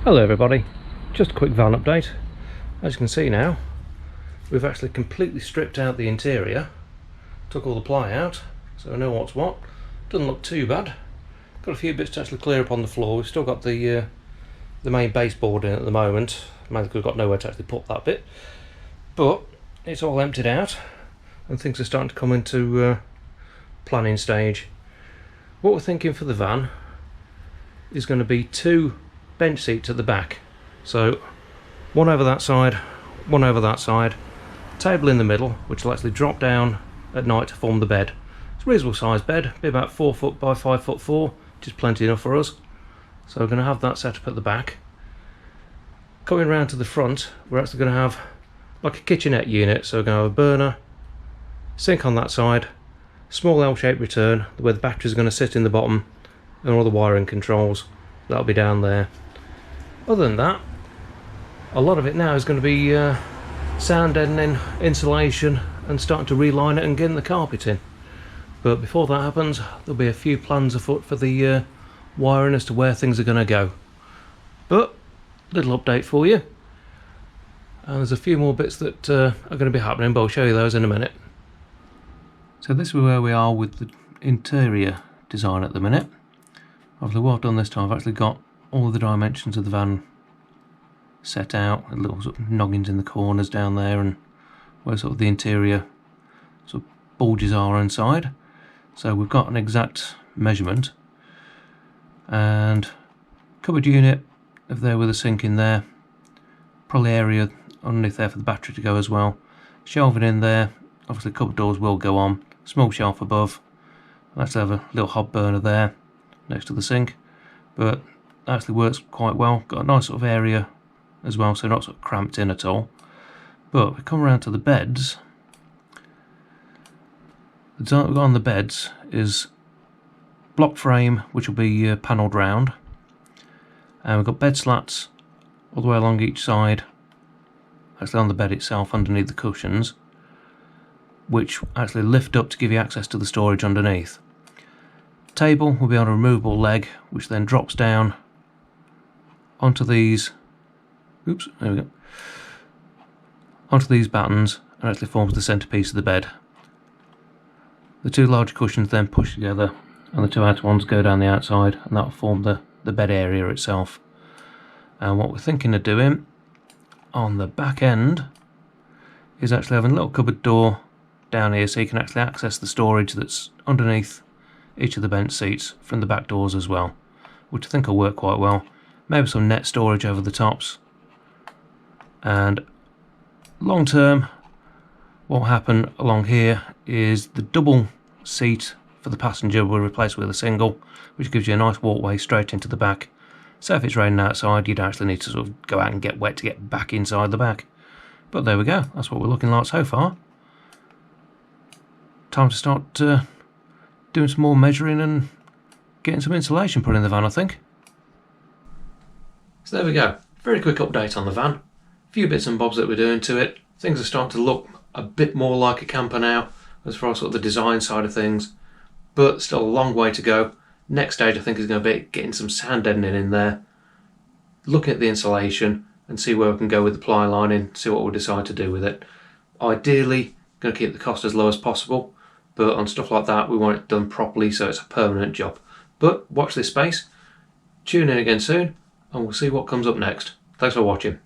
Hello everybody, just a quick van update. As you can see now, we've actually completely stripped out the interior, took all the ply out, so I know what's what. Doesn't look too bad. Got a few bits to actually clear up on the floor. We've still got the main baseboard in at the moment, mainly because we've got nowhere to actually put that bit. But it's all emptied out and things are starting to come into planning stage. What we're thinking for the van is going to be 2 bench seats at the back, so one over that side, one over that side, table in the middle which will actually drop down at night to form the bed. It's a reasonable sized bed, be about 4 foot by 5 foot 4, which is plenty enough for us. So we're going to have that set up at the back. Coming round to the front, we're actually going to have like a kitchenette unit, so we're going to have a burner, sink on that side, small L-shaped return where the batteries are going to sit in the bottom, and all the wiring controls, that'll be down there. Other than that, a lot of it now is going to be sound deadening, insulation, and starting to reline it and getting the carpet in. But before that happens, there'll be a few plans afoot for the wiring as to where things are going to go. But, little update for you. And there's a few more bits that are going to be happening, but I'll show you those in a minute. So this is where we are with the interior design at the minute. Obviously what I've done this time, I've actually got all of the dimensions of the van set out, with little sort of noggins in the corners down there and where sort of the interior sort of bulges are inside. So we've got an exact measurement, and cupboard unit of there with a sink in there, probably area underneath there for the battery to go as well, shelving in there, obviously cupboard doors will go on, small shelf above, let's have a little hob burner there next to the sink, but actually works quite well. Got a nice sort of area as well, so not sort of cramped in at all. But we come around to the beds. The design we've got on the beds is block frame, which will be panelled round, and we've got bed slats all the way along each side, actually on the bed itself underneath the cushions, which actually lift up to give you access to the storage underneath. Table will be on a removable leg, which then drops down onto these, onto these battens and actually forms the centrepiece of the bed. The 2 large cushions then push together and the 2 outer ones go down the outside, and that will form the bed area itself. And what we're thinking of doing on the back end is actually having a little cupboard door down here so you can actually access the storage that's underneath each of the bench seats from the back doors as well, which I think will work quite well. Maybe some net storage over the tops, and long term what will happen along here is the double seat for the passenger will replace with a single, which gives you a nice walkway straight into the back. So if it's raining outside, you'd actually need to sort of go out and get wet to get back inside the back. But there we go, that's what we're looking like so far. Time to start doing some more measuring and getting some insulation put in the van, I think. So there we go, very quick update on the van. A few bits and bobs that we're doing to it. Things are starting to look a bit more like a camper now, as far as sort of the design side of things, but still a long way to go. Next stage I think is going to be getting some sound deadening in there, looking at the insulation and see where we can go with the ply lining, see what we'll decide to do with it. Ideally, going to keep the cost as low as possible, but on stuff like that we want it done properly so it's a permanent job. But watch this space, tune in again soon, and we'll see what comes up next. Thanks for watching.